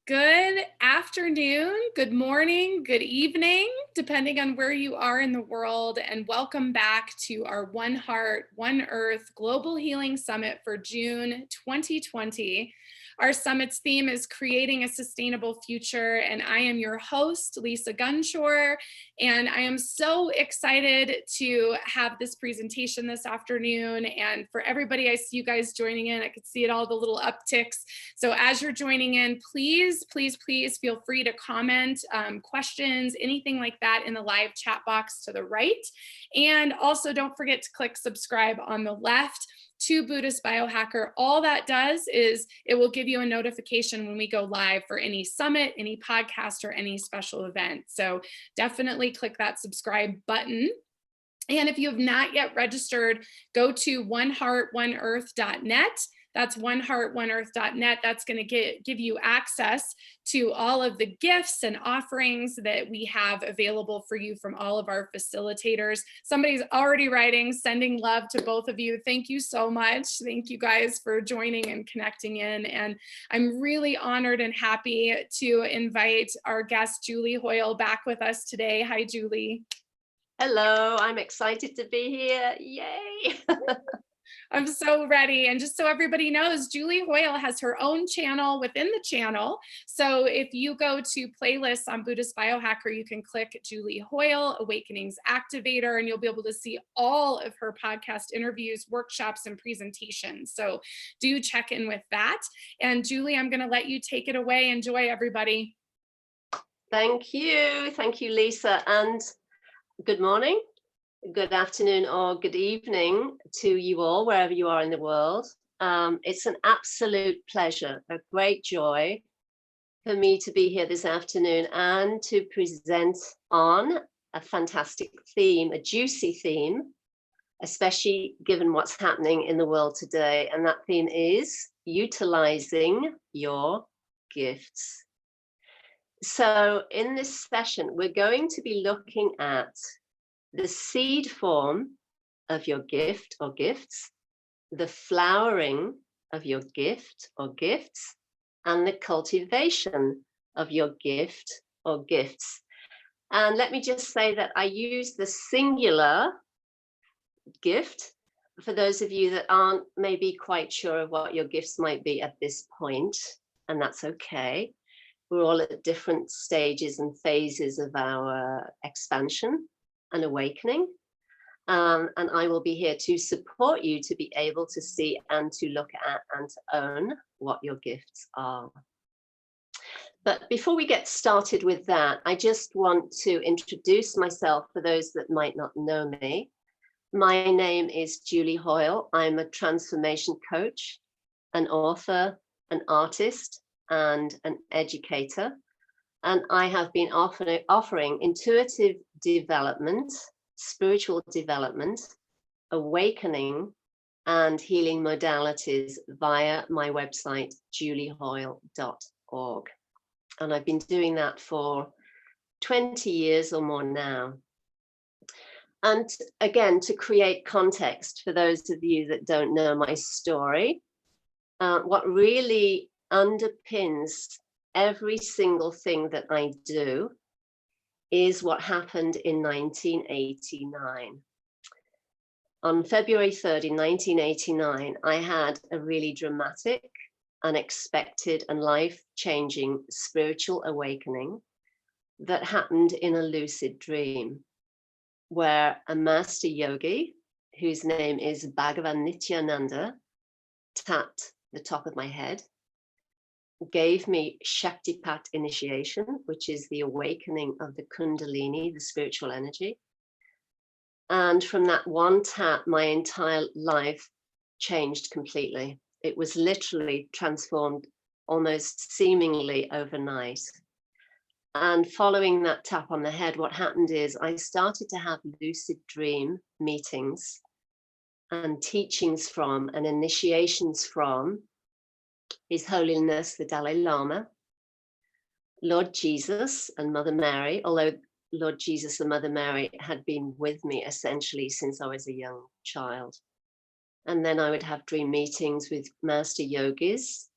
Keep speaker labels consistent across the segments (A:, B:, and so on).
A: Good afternoon, good morning, good evening, depending on where you are in the world, and welcome back to our One Heart, One Earth Global Healing Summit for June 2020. Our summit's theme is Creating a Sustainable Future, and I am your host, Lisa Gunshore, and I am so excited to have this presentation this afternoon. And for everybody, I see you guys joining in. I could see it all, the little upticks. So as you're joining in, please feel free to comment, questions, anything like that in the live chat box to the right. And also don't forget to click subscribe on the left to Buddhist Biohacker. All that does is it will give you a notification when we go live for any summit, any podcast, or any special event. So definitely click that subscribe button. And if you have not yet registered, go to oneheartoneearth.net. That's oneheartoneearth.net. That's going to give you access to all of the gifts and offerings that we have available for you from all of our facilitators. Somebody's already writing, sending love to both of you. Thank you so much. Thank you guys for joining and connecting in. And I'm really honored and happy to invite our guest, Julie Hoyle, back with us today. Hi, Julie.
B: Hello, I'm excited to be here. Yay!
A: I'm so ready. And just so everybody knows, Julie Hoyle has her own channel within the channel. So if you go to playlists on Buddhist Biohacker, you can click Julie Hoyle, Awakenings Activator, and you'll be able to see all of her podcast interviews, workshops, and presentations. So do check in with that. And Julie, I'm going to let you take it away. Enjoy, everybody.
B: Thank you, Lisa. And good morning, good afternoon, or good evening to you all, wherever you are in the world. It's an absolute pleasure, a great joy for me to be here this afternoon and to present on a fantastic theme, a juicy theme, especially given what's happening in the world today. And that theme is utilizing your gifts. So in this session, we're going to be looking at the seed form of your gift or gifts, the flowering of your gift or gifts, and the cultivation of your gift or gifts. And let me just say that I use the singular gift for those of you that aren't maybe quite sure of what your gifts might be at this point, and that's okay. We're all at different stages and phases of our expansion and awakening. And I will be here to support you to be able to see and to look at and to own what your gifts are. But before we get started with that, I just want to introduce myself for those that might not know me. My name is Julie Hoyle. I'm a transformation coach, an author, an artist, and an educator. And I have been offering intuitive development, spiritual development, awakening, and healing modalities via my website, juliehoyle.org. And I've been doing that for 20 years or more now. And again, to create context for those of you that don't know my story, what really underpins every single thing that I do is what happened in 1989. On February 3rd in 1989, I had a really dramatic, unexpected, and life-changing spiritual awakening that happened in a lucid dream, where a master yogi, whose name is Bhagavan Nityananda, tapped the top of my head, gave me Shaktipat initiation, which is the awakening of the Kundalini, the spiritual energy. And from that one tap, my entire life changed completely. It was literally transformed almost seemingly overnight. And following that tap on the head, what happened is I started to have lucid dream meetings and teachings from and initiations from His Holiness the Dalai Lama, Lord Jesus and Mother Mary, although Lord Jesus and Mother Mary had been with me essentially since I was a young child. And then I would have dream meetings with master yogis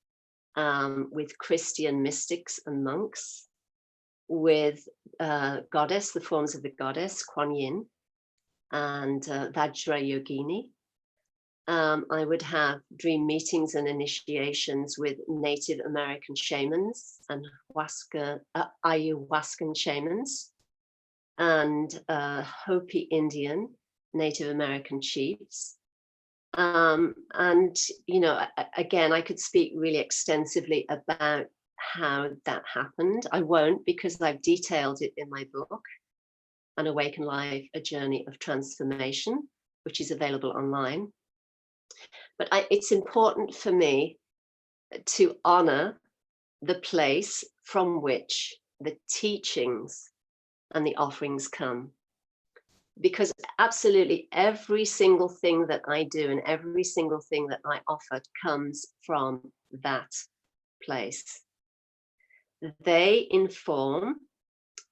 B: with Christian mystics and monks, with goddess, the forms of the goddess, Kuan Yin, and Vajra Yogini. I would have dream meetings and initiations with Native American shamans and ayahuascan shamans, and Hopi Indian Native American chiefs. And, you know, again, I could speak really extensively about how that happened. I won't, because I've detailed it in my book, An Awakened Life, A Journey of Transformation, which is available online. But it's important for me to honor the place from which the teachings and the offerings come. Because absolutely every single thing that I do and every single thing that I offer comes from that place. They inform,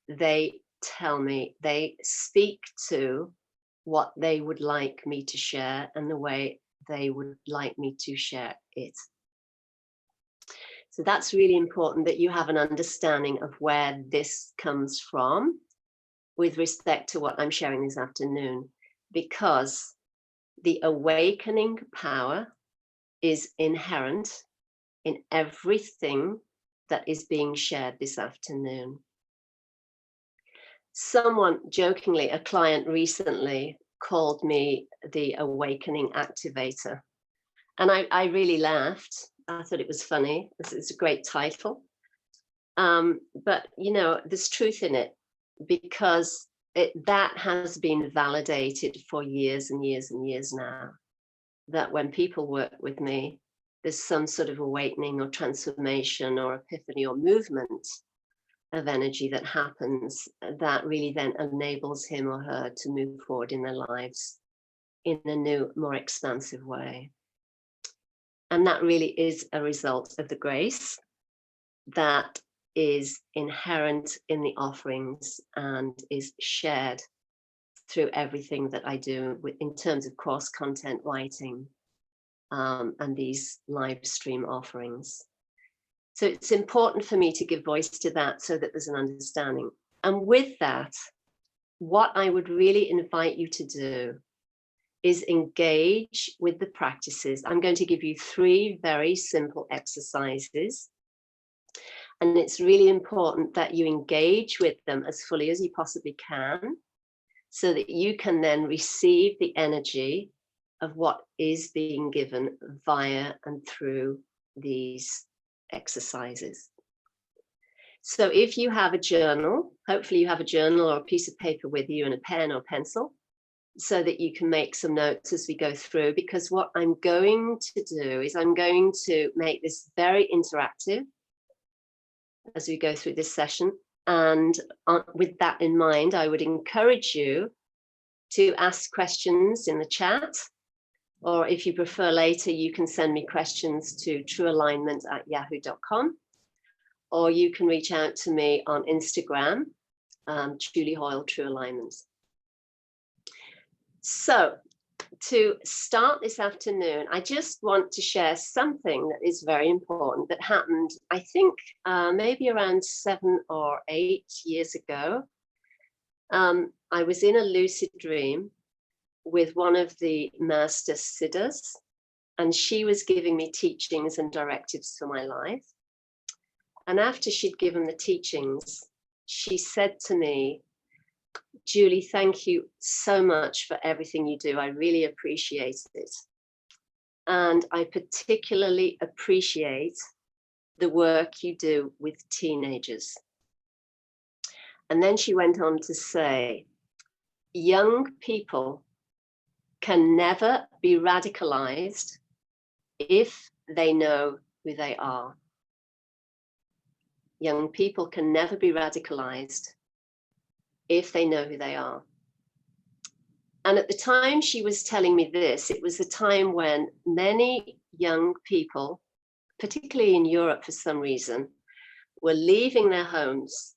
B: they tell me, they speak to what they would like me to share and the way they would like me to share it. So that's really important, that you have an understanding of where this comes from with respect to what I'm sharing this afternoon, because the awakening power is inherent in everything that is being shared this afternoon. Someone jokingly, a client recently, called me the awakening activator. And I really laughed. I thought it was funny. It's a great title. But, you know, there's truth in it, because that has been validated for years and years and years now, that when people work with me, there's some sort of awakening or transformation or epiphany or movement of energy that happens that really then enables him or her to move forward in their lives in a new, more expansive way. And that really is a result of the grace that is inherent in the offerings and is shared through everything that I do in terms of course content writing and these live stream offerings. So it's important for me to give voice to that so that there's an understanding. And with that, what I would really invite you to do is engage with the practices. I'm going to give you 3 very simple exercises. And it's really important that you engage with them as fully as you possibly can, so that you can then receive the energy of what is being given via and through these exercises. So if you have a journal, hopefully you have a journal or a piece of paper with you and a pen or pencil, so that you can make some notes as we go through, because what I'm going to do is I'm going to make this very interactive as we go through this session. And with that in mind, I would encourage you to ask questions in the chat, or if you prefer later, you can send me questions to truealignment@yahoo.com, or you can reach out to me on Instagram, Julie Hoyle, True Alignment. So to start this afternoon, I just want to share something that is very important that happened, I think, maybe around 7 or 8 years ago. I was in a lucid dream with one of the master siddhas, and she was giving me teachings and directives for my life. And after she'd given the teachings, she said to me, "Julie, thank you so much for everything you do. I really appreciate it. And I particularly appreciate the work you do with teenagers." And then she went on to say, "Young people can never be radicalized if they know who they are. Young people can never be radicalized if they know who they are." And at the time she was telling me this, it was a time when many young people, particularly in Europe for some reason, were leaving their homes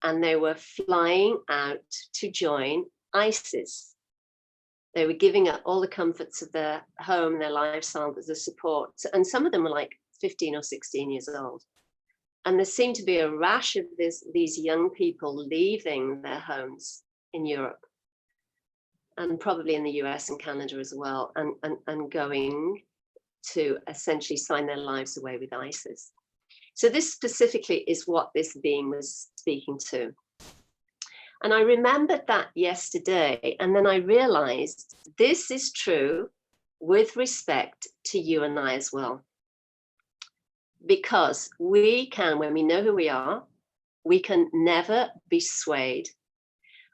B: and they were flying out to join ISIS. They were giving up all the comforts of their home, their lifestyle as a support. And some of them were like 15 or 16 years old. And there seemed to be a rash of these young people leaving their homes in Europe, and probably in the US and Canada as well, and going to essentially sign their lives away with ISIS. So this specifically is what this being was speaking to. And I remembered that yesterday, and then I realized this is true with respect to you and I as well. Because we can, when we know who we are, we can never be swayed.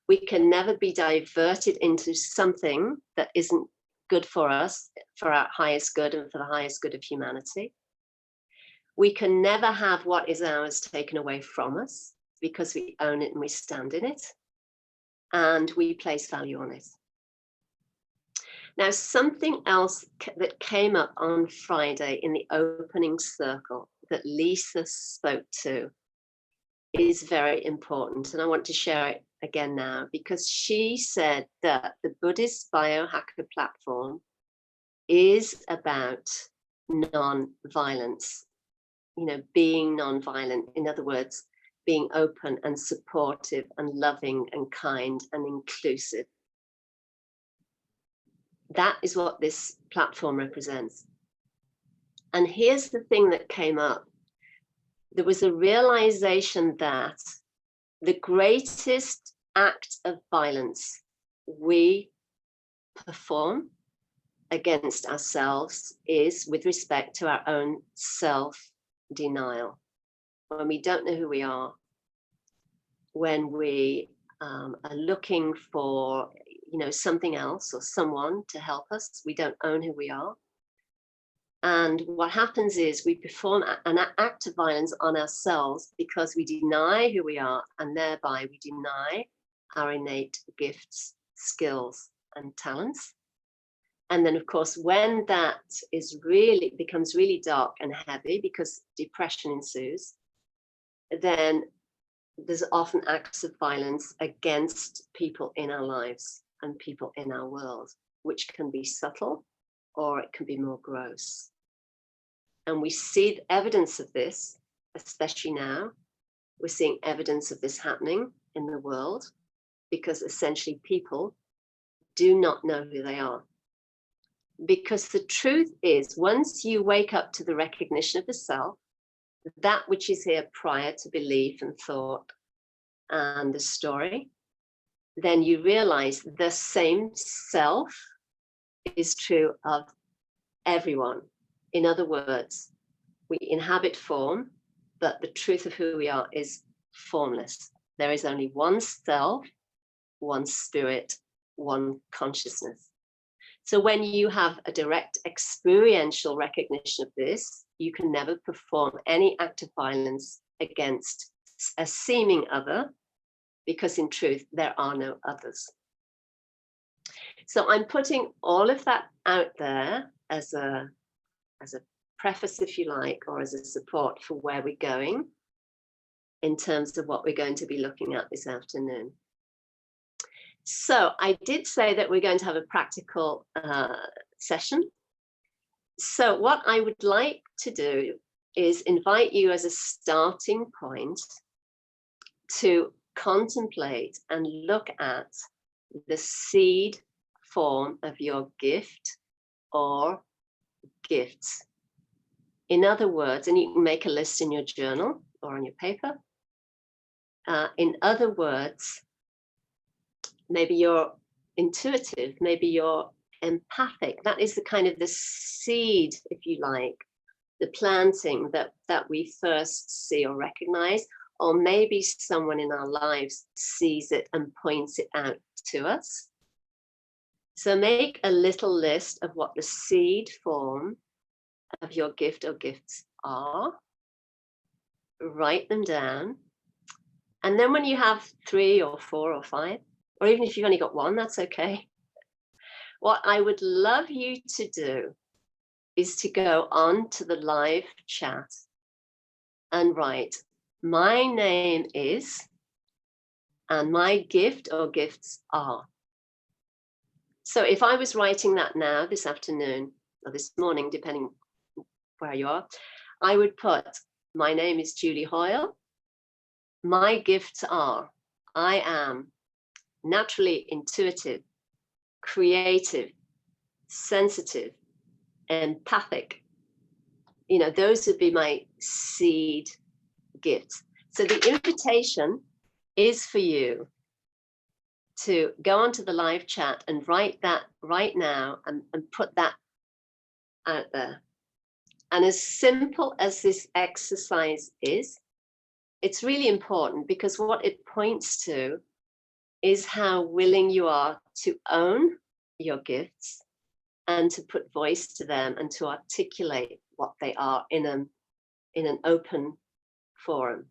B: We can never be diverted into something that isn't good for us, for our highest good and for the highest good of humanity. We can never have what is ours taken away from us because we own it and we stand in it, and we place value on it. Now, something else that came up on Friday in the opening circle that Lisa spoke to is very important, and I want to share it again now, because she said that the Buddhist biohacker platform is about non-violence, being non-violent. In other words, being open and supportive and loving and kind and inclusive. That is what this platform represents. And here's the thing that came up. There was a realization that the greatest act of violence we perform against ourselves is with respect to our own self-denial. When we don't know who we are, when we are looking for something else or someone to help us, we don't own who we are. And what happens is we perform an act of violence on ourselves because we deny who we are, and thereby we deny our innate gifts, skills, and talents. And then, of course, when that becomes really dark and heavy because depression ensues, then there's often acts of violence against people in our lives and people in our world, which can be subtle or it can be more gross. And we see evidence of this, especially now. We're seeing evidence of this happening in the world because essentially people do not know who they are. Because the truth is, once you wake up to the recognition of the self, that which is here prior to belief and thought and the story, then you realize the same self is true of everyone. In other words, we inhabit form, but the truth of who we are is formless. There is only one self, one spirit, one consciousness. So when you have a direct experiential recognition of this, you can never perform any act of violence against a seeming other, because in truth, there are no others. So I'm putting all of that out there as a preface, if you like, or as a support for where we're going in terms of what we're going to be looking at this afternoon. So I did say that we're going to have a practical session. So what I would like to do is invite you as a starting point to contemplate and look at the seed form of your gift or gifts. In other words, and you can make a list in your journal or on your paper. In other words, maybe you're intuitive, maybe you're empathic. That is the kind of the seed, if you like, the planting that we first see or recognize, or maybe someone in our lives sees it and points it out to us. So make a little list of what the seed form of your gift or gifts are. Write them down. And then when you have 3 or 4 or 5, or even if you've only got 1, that's okay. What I would love you to do is to go on to the live chat and write, my name is, and my gift or gifts are. So if I was writing that now, this afternoon, or this morning, depending where you are, I would put, my name is Julie Hoyle. My gifts are, I am naturally intuitive, creative, sensitive, empathic. You know, those would be my seed gifts. So the invitation is for you to go onto the live chat and write that right now and put that out there. And as simple as this exercise is, it's really important because what it points to is how willing you are to own your gifts and to put voice to them and to articulate what they are in an open forum.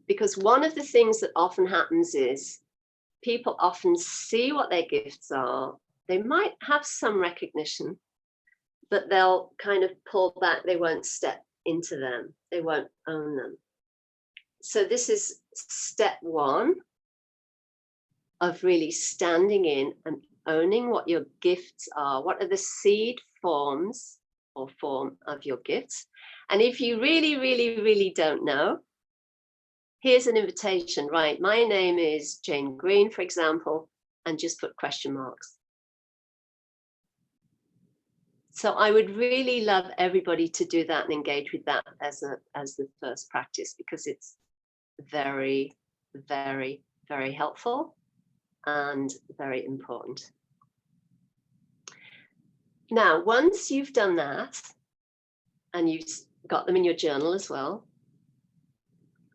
B: Because one of the things that often happens is people often see what their gifts are. They might have some recognition, but they'll kind of pull back. They won't step into them. They won't own them. So this is step one of really standing in and owning what your gifts are. What are the seed forms or form of your gifts? And if you really, really, really don't know, here's an invitation, right? My name is Jane Green, for example, and just put question marks. So I would really love everybody to do that and engage with that as the first practice, because it's very, very, very helpful and very important. Now, once you've done that and you've got them in your journal as well,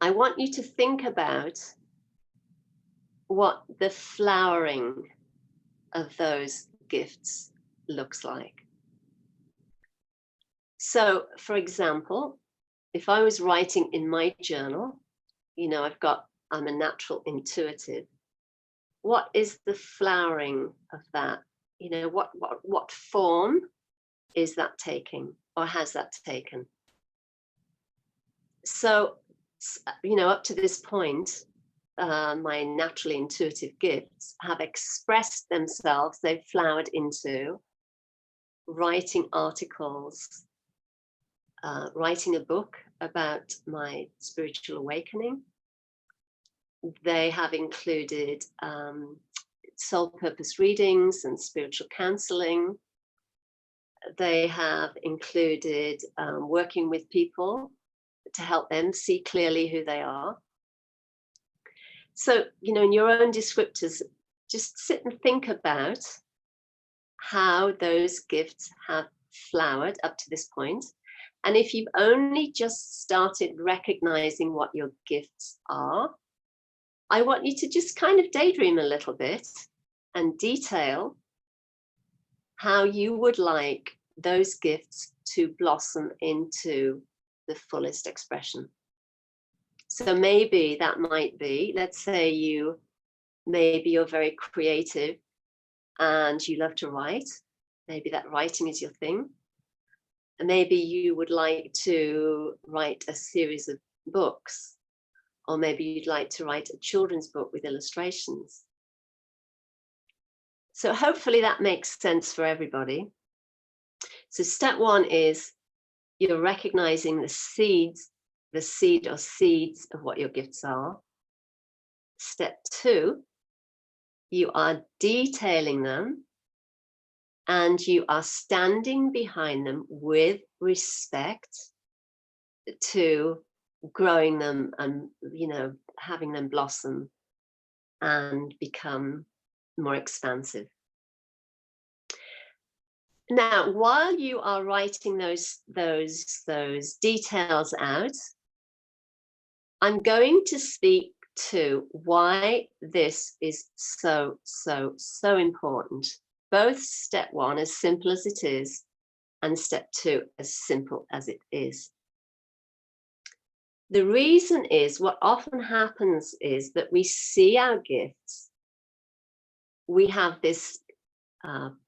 B: I want you to think about what the flowering of those gifts looks like. So, for example, if I was writing in my journal, you know, I'm a natural intuitive. What is the flowering of that? You know, what form is that taking or has that taken? So, you know, up to this point, my naturally intuitive gifts have expressed themselves. They've flowered into writing articles, writing a book about my spiritual awakening. They have included soul purpose readings and spiritual counseling. They have included working with people to help them see clearly who they are. So, you know, in your own descriptors, just sit and think about how those gifts have flowered up to this point. And if you've only just started recognizing what your gifts are, I want you to just kind of daydream a little bit and detail how you would like those gifts to blossom into the fullest expression. So maybe that might be, let's say maybe you're very creative and you love to write. Maybe that writing is your thing. And maybe you would like to write a series of books, or maybe you'd like to write a children's book with illustrations. So hopefully that makes sense for everybody. So step one is you're recognizing the seed or seeds of what your gifts are. Step two, you are detailing them and you are standing behind them with respect to growing them and, you know, having them blossom and become more expansive. Now, while you are writing those details out, I'm going to speak to why this is so important. Both step one, as simple as it is, and step two, as simple as it is. The reason is, what often happens is that we see our gifts, we have this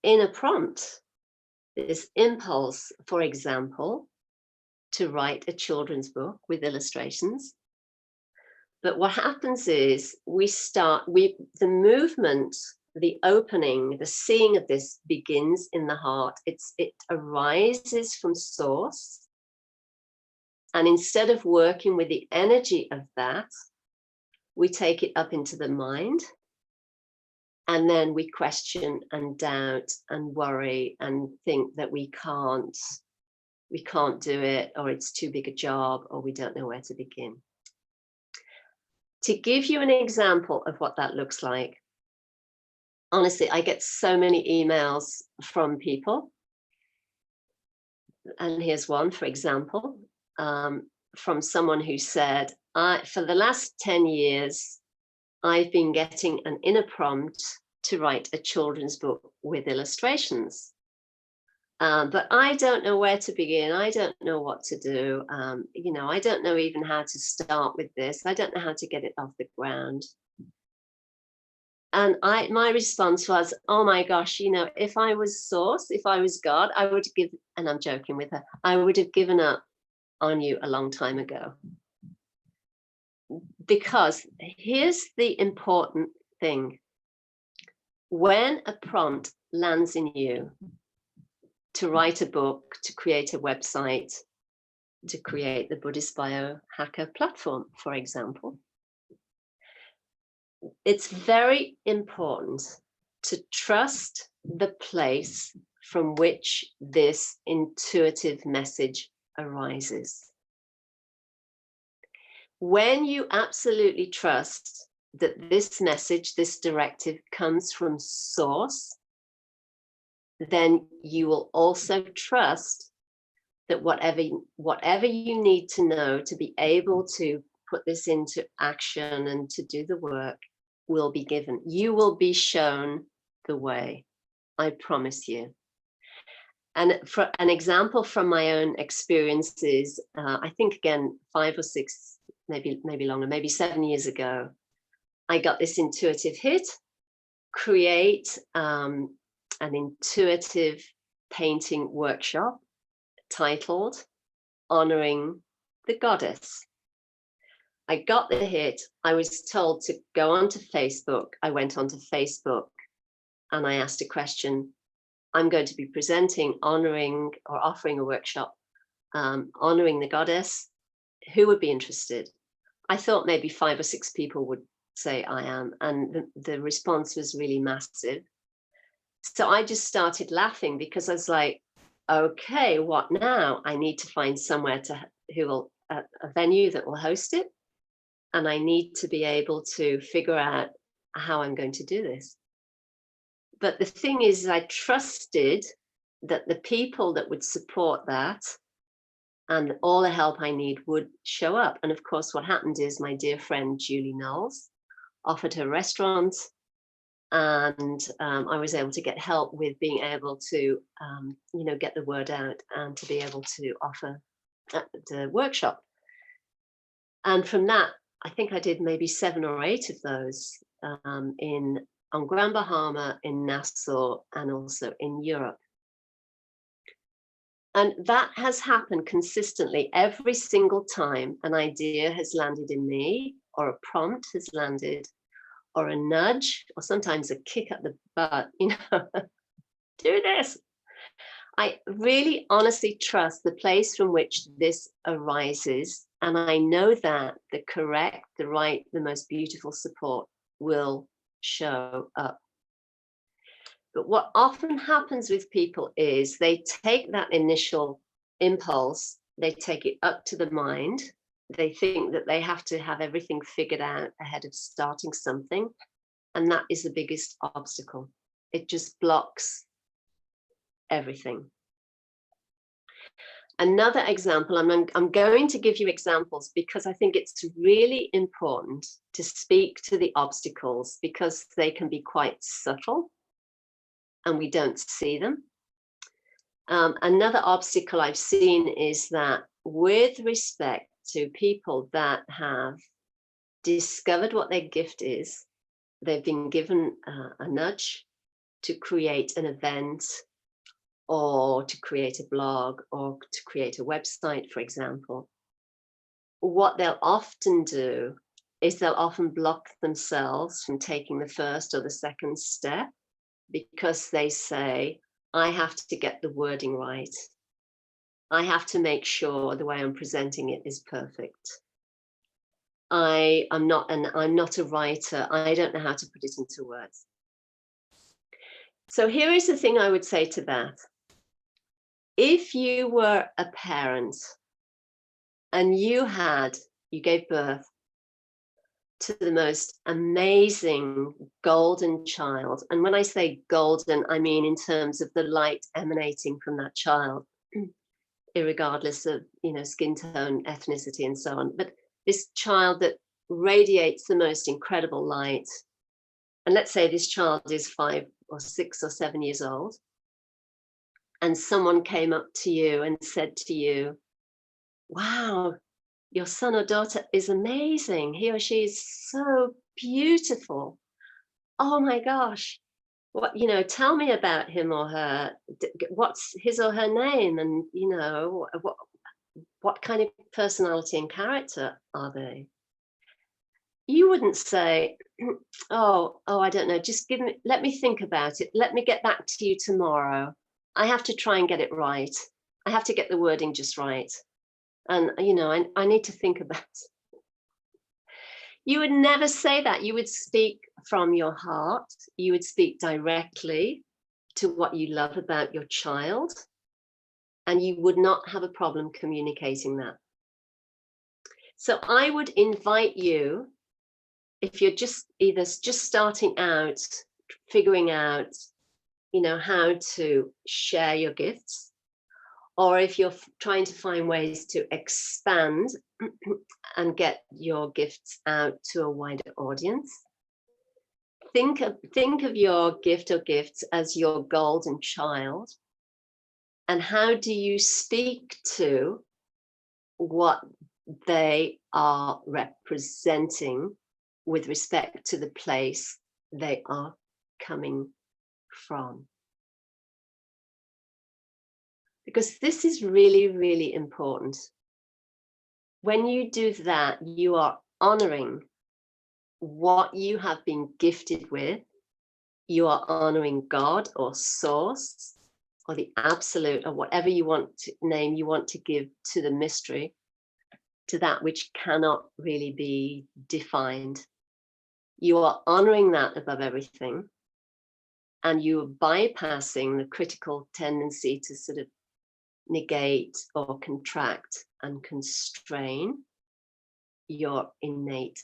B: inner prompt, this impulse, for example, to write a children's book with illustrations. But what happens is the movement the opening, the seeing of this begins in the heart. It arises from source. And instead of working with the energy of that, we take it up into the mind. And then we question and doubt and worry and think that we can't do it, or it's too big a job, or we don't know where to begin. To give you an example of what that looks like, honestly, I get so many emails from people. And here's one, for example, from someone who said, for the last 10 years, I've been getting an inner prompt to write a children's book with illustrations. But I don't know where to begin. I don't know what to do. I don't know even how to start with this. I don't know how to get it off the ground. And my response was, oh my gosh, if I was source, if I was God, I would give, and I'm joking with her, I would have given up on you a long time ago. Because here's the important thing. When a prompt lands in you to write a book, to create a website, to create the Buddhist biohacker platform, for example, it's very important to trust the place from which this intuitive message arises. When you absolutely trust that this message, this directive comes from source, then you will also trust that whatever you need to know to be able to put this into action and to do the work will be given. You will be shown the way, I promise you. And for an example from my own experiences, I think again, 5 or 6, maybe longer, maybe 7 years ago, I got this intuitive hit, create an intuitive painting workshop titled Honoring the Goddess. I got the hit. I was told to go onto Facebook. I went onto Facebook and I asked a question. I'm going to be presenting, honoring or offering a workshop, honoring the goddess. Who would be interested? I thought maybe 5 or 6 people would say I am. And the response was really massive. So I just started laughing because I was like, okay, what now? I need to find somewhere a venue that will host it. And I need to be able to figure out how I'm going to do this. But the thing is, I trusted that the people that would support that and all the help I need would show up. And of course, what happened is my dear friend, Julie Knowles, offered her restaurant. And I was able to get help with being able to, get the word out and to be able to offer the workshop. And from that, I think I did maybe 7 or 8 of those on Grand Bahama, in Nassau, and also in Europe. And that has happened consistently every single time an idea has landed in me, or a prompt has landed, or a nudge, or sometimes a kick at the butt, do this. I really honestly trust the place from which this arises. And I know that the correct, the right, the most beautiful support will show up. But what often happens with people is they take that initial impulse, they take it up to the mind. They think that they have to have everything figured out ahead of starting something. And that is the biggest obstacle. It just blocks everything. Another example, I'm going to give you examples because I think it's really important to speak to the obstacles because they can be quite subtle and we don't see them. Another obstacle I've seen is that with respect to people that have discovered what their gift is, they've been given a nudge to create an event or to create a blog or to create a website, for example. What they'll often do is they'll often block themselves from taking the first or the second step because they say, I have to get the wording right. I have to make sure the way I'm presenting it is perfect. I'm not a writer. I don't know how to put it into words. So here is the thing I would say to that. If you were a parent and you gave birth to the most amazing golden child, and when I say golden, I mean in terms of the light emanating from that child, irregardless of, skin tone, ethnicity, and so on. But this child that radiates the most incredible light, and let's say this child is 5 or 6 or 7 years old, and someone came up to you and said to you, wow, your son or daughter is amazing. He or she is so beautiful. Oh my gosh. Tell me about him or her. What's his or her name? And, what kind of personality and character are they? You wouldn't say, oh, I don't know. Just let me think about it. Let me get back to you tomorrow. I have to try and get it right. I have to get the wording just right. And, I need to think about it. You would never say that. You would speak from your heart. You would speak directly to what you love about your child. And you would not have a problem communicating that. So I would invite you, if you're just starting out, figuring out, how to share your gifts, or if you're trying to find ways to expand and get your gifts out to a wider audience, think of your gift or gifts as your golden child. And how do you speak to what they are representing with respect to the place they are coming from? Because this is really, really important. When you do that, you are honoring what you have been gifted with. You are honoring God or source or the absolute or whatever you want to give to the mystery, to that which cannot really be defined. You are honoring that above everything, and you are bypassing the critical tendency to sort of negate or contract and constrain your innate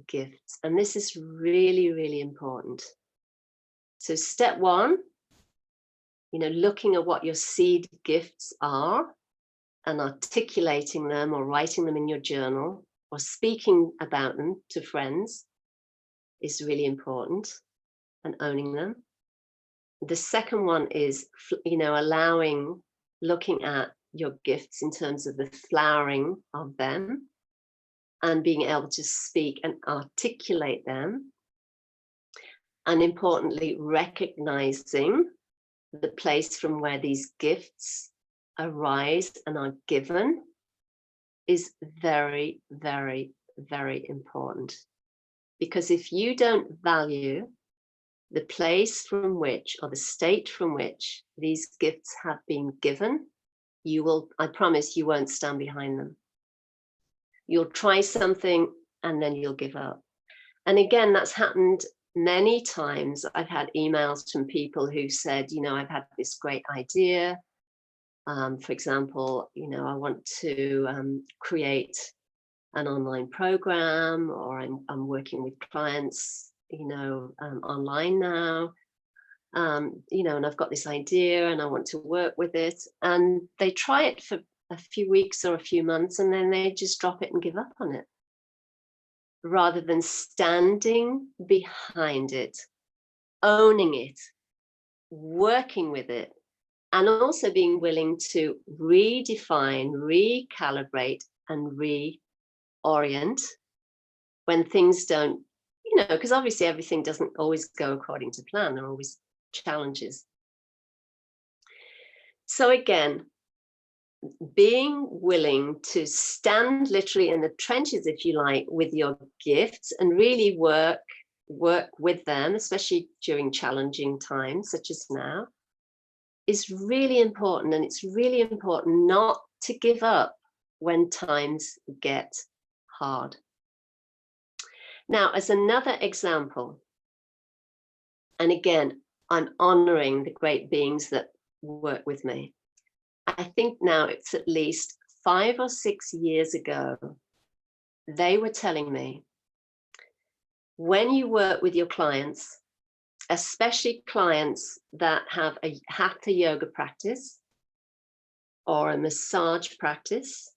B: gifts. And this is really, really important. So step one, looking at what your seed gifts are and articulating them or writing them in your journal or speaking about them to friends is really important, and owning them. The second one is, looking at your gifts in terms of the flowering of them and being able to speak and articulate them. And importantly, recognizing the place from where these gifts arise and are given is very, very, very important. Because if you don't value the place from which, or the state from which these gifts have been given, I promise you won't stand behind them. You'll try something and then you'll give up. And again, that's happened many times. I've had emails from people who said, I've had this great idea. For example, I want to create an online program, or I'm working with clients, online now, and I've got this idea and I want to work with it. And they try it for a few weeks or a few months, and then they just drop it and give up on it, rather than standing behind it, owning it, working with it, and also being willing to redefine, recalibrate, and reorient when things don't, because obviously everything doesn't always go according to plan. There are always challenges. So again, being willing to stand literally in the trenches, if you like, with your gifts and really work with them, especially during challenging times such as now, is really important. And it's really important not to give up when times get hard. Now, as another example, and again, I'm honoring the great beings that work with me. I think now it's at least 5 or 6 years ago, they were telling me, when you work with your clients, especially clients that have a hatha yoga practice or a massage practice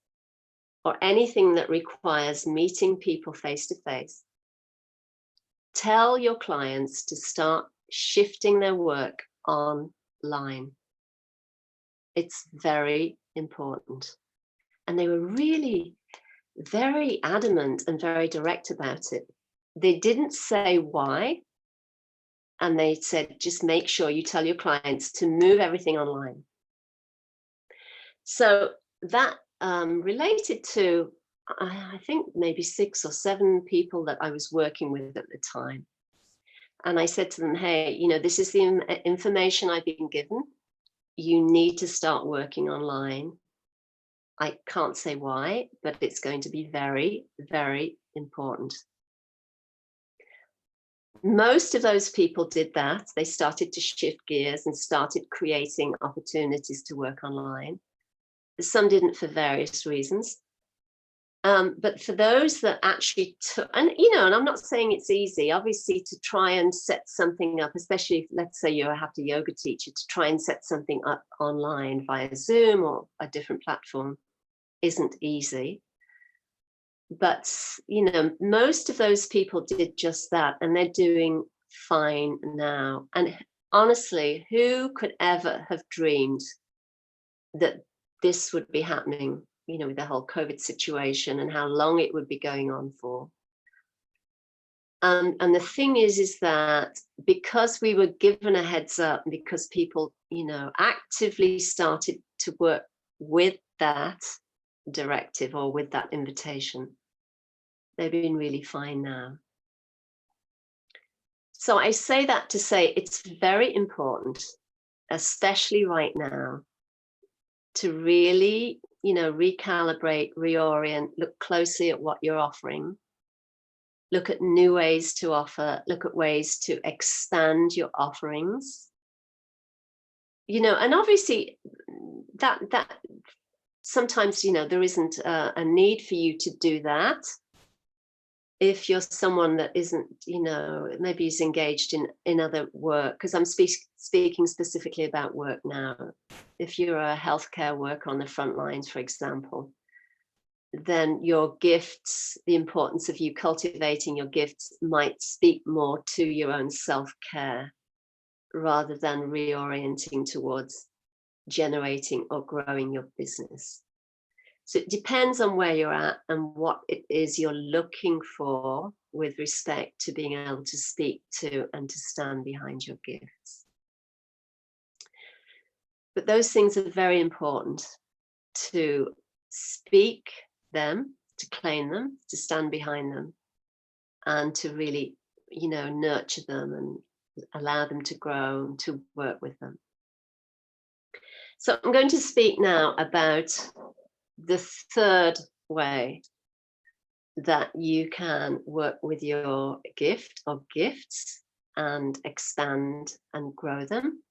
B: or anything that requires meeting people face to face, tell your clients to start shifting their work online. It's very important. And they were really very adamant and very direct about it. They didn't say why. And they said, just make sure you tell your clients to move everything online. So that related to, I think, maybe 6 or 7 people that I was working with at the time. And I said to them, hey, this is the information I've been given. You need to start working online. I can't say why, but it's going to be very, very important. Most of those people did that. They started to shift gears and started creating opportunities to work online. Some didn't for various reasons. But for those that actually took, and I'm not saying it's easy, obviously, to try and set something up, especially if, let's say, you're a hatha yoga teacher, to try and set something up online via Zoom or a different platform isn't easy. But, most of those people did just that, and they're doing fine now. And honestly, who could ever have dreamed that this would be happening, with the whole COVID situation and how long it would be going on for? And the thing is that because we were given a heads up, because people, actively started to work with that directive or with that invitation, they've been really fine now. So I say that to say it's very important, especially right now, to really, recalibrate, reorient, look closely at what you're offering, look at new ways to offer, look at ways to expand your offerings. And obviously that sometimes, there isn't a need for you to do that. If you're someone that isn't, maybe is engaged in other work, because I'm speaking specifically about work now. If you're a healthcare worker on the front lines, for example, then your gifts, the importance of you cultivating your gifts might speak more to your own self-care rather than reorienting towards generating or growing your business. So it depends on where you're at and what it is you're looking for with respect to being able to speak to and to stand behind your gifts. But those things are very important, to speak them, to claim them, to stand behind them, and to really, nurture them and allow them to grow and to work with them. So I'm going to speak now about the third way that you can work with your gift or gifts and expand and grow them,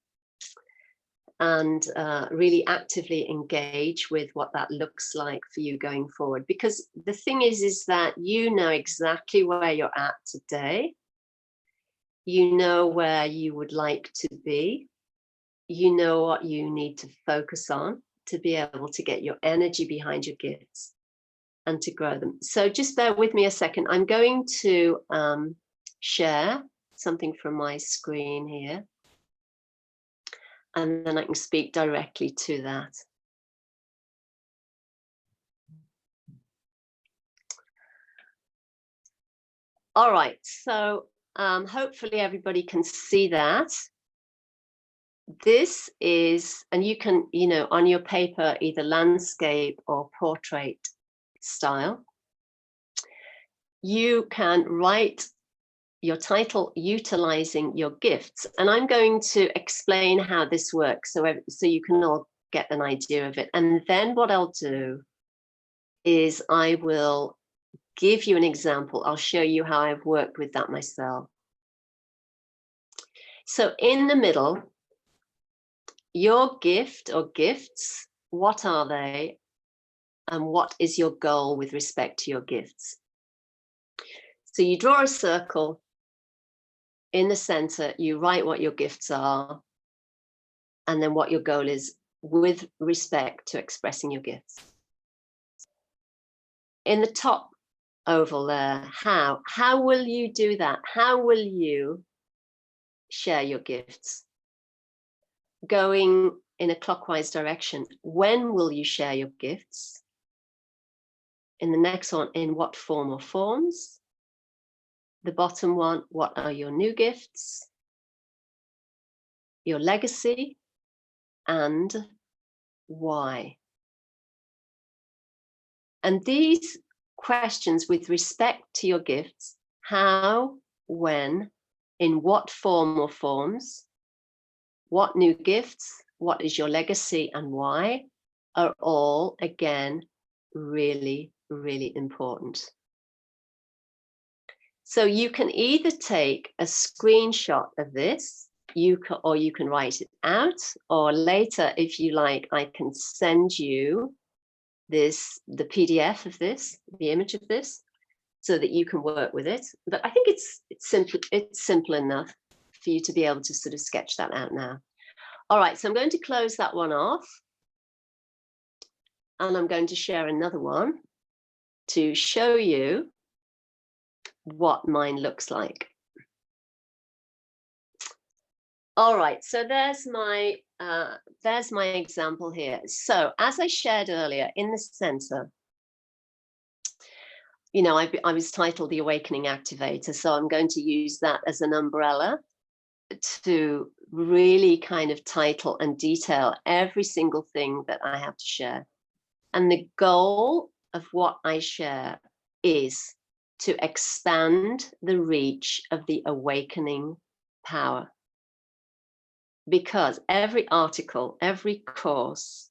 B: and really actively engage with what that looks like for you going forward. Because the thing is that you know exactly where you're at today. You know where you would like to be. You know what you need to focus on to be able to get your energy behind your gifts and to grow them. So just bear with me a second. I'm going to share something from my screen here, and then I can speak directly to that. All right, so hopefully everybody can see that. this is, and you can, on your paper, either landscape or portrait style, you can write your title utilizing your gifts. And I'm going to explain how this works so you can all get an idea of it. And then what I'll do is I will give you an example. I'll show you how I've worked with that myself. So in the middle, your gift or gifts, what are they? And what is your goal with respect to your gifts? So you draw a circle. In the center, you write what your gifts are, and then what your goal is with respect to expressing your gifts. In the top oval there, how will you do that? How will you share your gifts? Going in a clockwise direction, when will you share your gifts? In the next one, in what form or forms? The bottom one, what are your new gifts? Your legacy, and why? And these questions with respect to your gifts, how, when, in what form or forms, what new gifts, what is your legacy and why, are all, again, really, really important. So you can either take a screenshot of this, or you can write it out, or later, if you like, I can send you the PDF of this, the image of this, so that you can work with it. But I think it's simple enough for you to be able to sort of sketch that out now. All right, so I'm going to close that one off, and I'm going to share another one to show you what mine looks like. All right, so there's my example here. So as I shared earlier, in the center, I was titled The Awakening Activator, so I'm going to use that as an umbrella to really kind of title and detail every single thing that I have to share. And the goal of what I share is to expand the reach of the awakening power. Because every article, every course,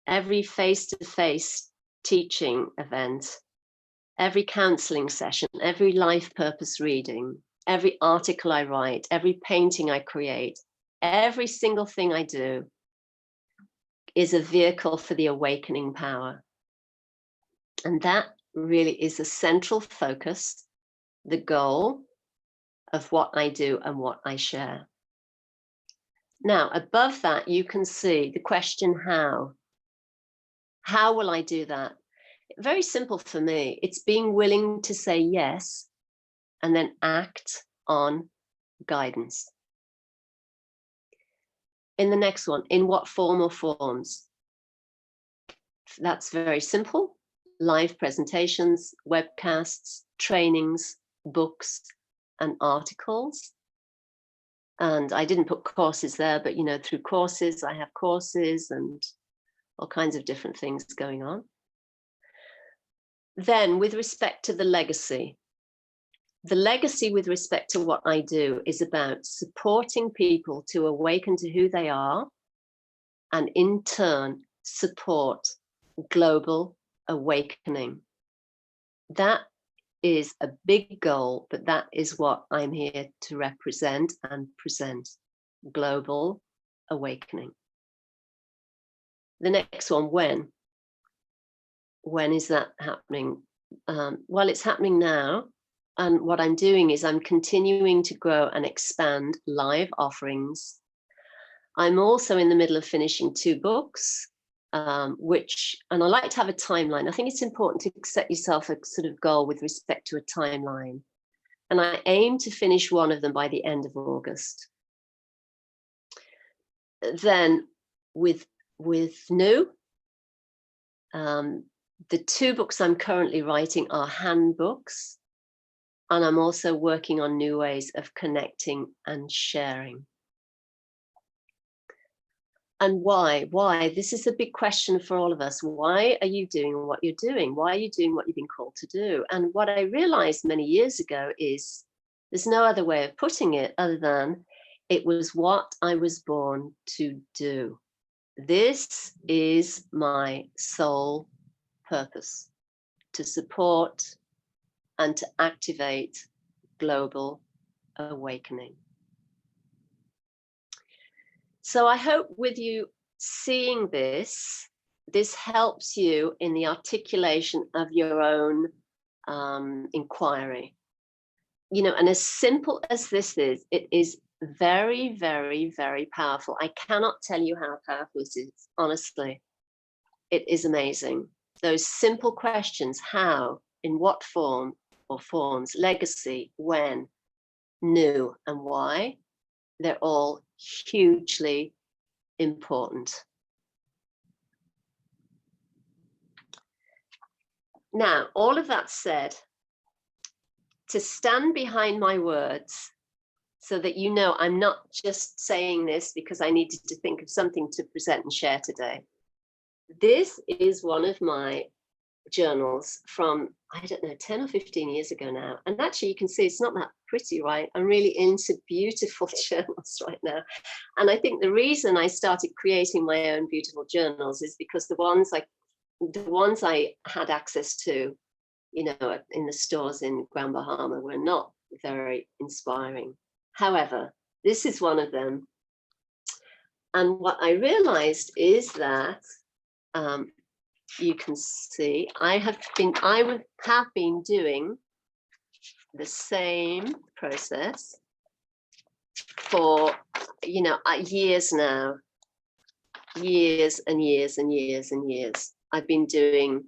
B: every face-to-face teaching event, every counseling session, every life purpose reading, every article I write, every painting I create, every single thing I do is a vehicle for the awakening power. And that really is a central focus, the goal of what I do and what I share. Now, above that, you can see the question, how? How will I do that? Very simple for me. It's being willing to say yes and then act on guidance. In the next one, in what form or forms? That's very simple. Live presentations, webcasts, trainings, books, and articles. And I didn't put courses there, but through courses, I have courses and all kinds of different things going on. Then with respect to the legacy with respect to what I do is about supporting people to awaken to who they are, and in turn, support global awakening. That is a big goal, but that is what I'm here to represent and present: global awakening. The next one, when? When is that happening? Well, it's happening now. And what I'm doing is I'm continuing to grow and expand live offerings. I'm also in the middle of finishing 2 books, and I like to have a timeline. I think it's important to set yourself a sort of goal with respect to a timeline. And I aim to finish one of them by the end of August. Then with new, the 2 books I'm currently writing are handbooks, and I'm also working on new ways of connecting and sharing. And why? Why? This is a big question for all of us. Why are you doing what you're doing? Why are you doing what you've been called to do? And what I realized many years ago is there's no other way of putting it other than it was what I was born to do. This is my sole purpose, to support and to activate global awakening. So I hope with you seeing this, this helps you in the articulation of your own inquiry. You know, and as simple as this is, it is very, very, very powerful. I cannot tell you how powerful it is, honestly. It is amazing. Those simple questions, how, in what form or forms, legacy, when, new, and why, they're all hugely important. Now, all of that said, to stand behind my words so that you know I'm not just saying this because I needed to think of something to present and share today. This is one of my journals from, I don't know, 10 or 15 years ago now. And actually you can see it's not that pretty, right? I'm really into beautiful journals right now. And I think the reason I started creating my own beautiful journals is because the ones I had access to, you know, in the stores in Grand Bahama were not very inspiring. However, this is one of them. And what I realized is that you can see I have been doing the same process for, you know, years now, years and years and years and years. I've been doing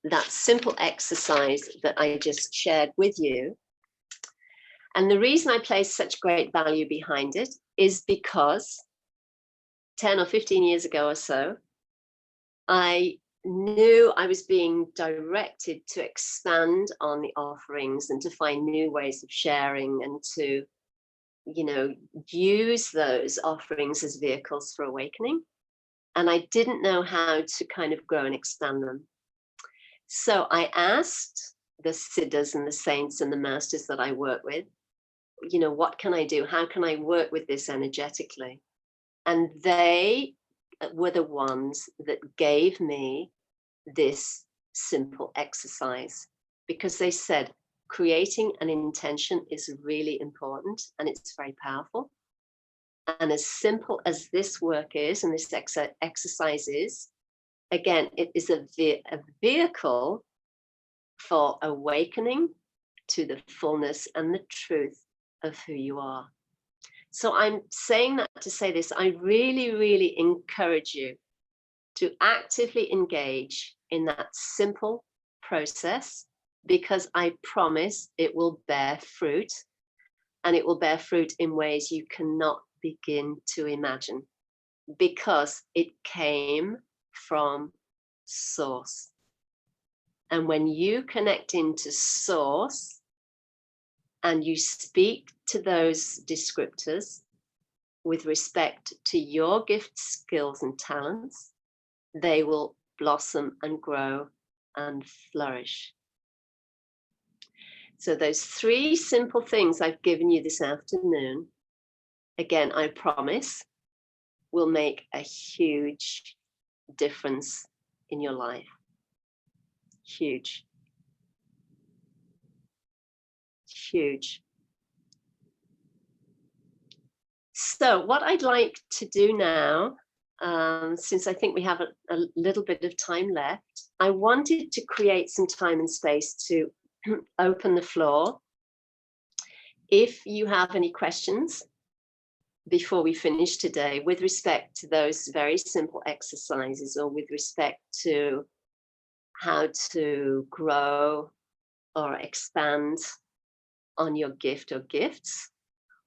B: that simple exercise that I just shared with you. And the reason I place such great value behind it is because 10 or 15 years ago or so, I knew I was being directed to expand on the offerings and to find new ways of sharing and to, you know, use those offerings as vehicles for awakening. And I didn't know how to kind of grow and expand them. So I asked the siddhas and the saints and the masters that I work with, you know, what can I do? How can I work with this energetically? And they were the ones that gave me this simple exercise, because they said creating an intention is really important and it's very powerful. And as simple as this work is and this exercise is, again, it is a vehicle for awakening to the fullness and the truth of who you are. So I'm saying that to say this, I really, really encourage you to actively engage in that simple process, because I promise it will bear fruit, and it will bear fruit in ways you cannot begin to imagine, because it came from source. And when you connect into source and you speak to those descriptors with respect to your gifts, skills, and talents, they will blossom and grow and flourish. So those three simple things I've given you this afternoon, again, I promise, will make a huge difference in your life. Huge. Huge. So what I'd like to do now, since I think we have a little bit of time left, I wanted to create some time and space to open the floor. If you have any questions before we finish today with respect to those very simple exercises, or with respect to how to grow or expand on your gift or gifts,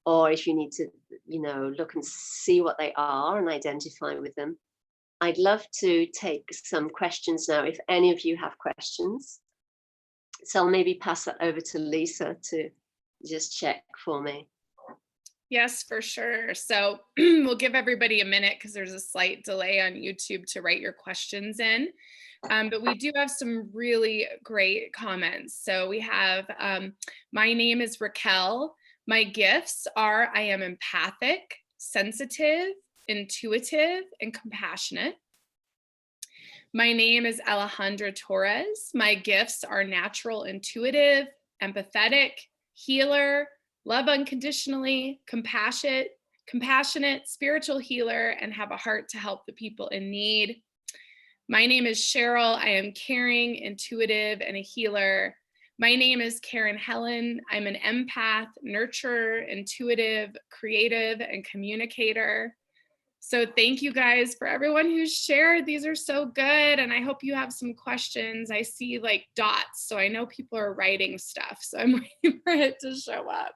B: or if you need to, you know, look and see what they are and identify with them, I'd love to take some questions now, if any of you have questions. So I'll maybe pass that over to Lisa to just check for me.
A: Yes, for sure. So we'll give everybody a minute because there's a slight delay on YouTube to write your questions in. But we do have some really great comments. So we have, my name is Raquel. My gifts are I am empathic, sensitive, intuitive, and compassionate. My name is Alejandra Torres. My gifts are natural, intuitive, empathetic, healer, love unconditionally, compassionate, spiritual healer, and have a heart to help the people in need. My name is Cheryl. I am caring, intuitive, and a healer. My name is Karen Helen. I'm an empath, nurturer, intuitive, creative, and communicator. So thank you guys for everyone who's shared. These are so good. And I hope you have some questions. I see like dots, so I know people are writing stuff. So I'm waiting for it to show up.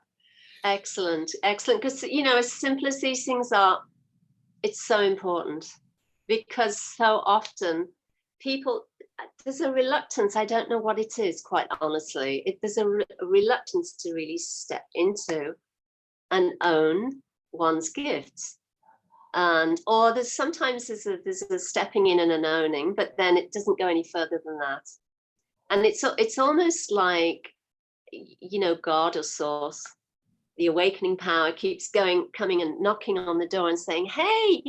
B: Excellent, excellent. Because, as simple as these things are, it's so important, because so often there's a reluctance. I don't know what it is, quite honestly. There's a reluctance to really step into and own one's gifts. Or there's a stepping in and an owning, but then it doesn't go any further than that. And it's almost like, God or source, the awakening power keeps coming and knocking on the door and saying, hey,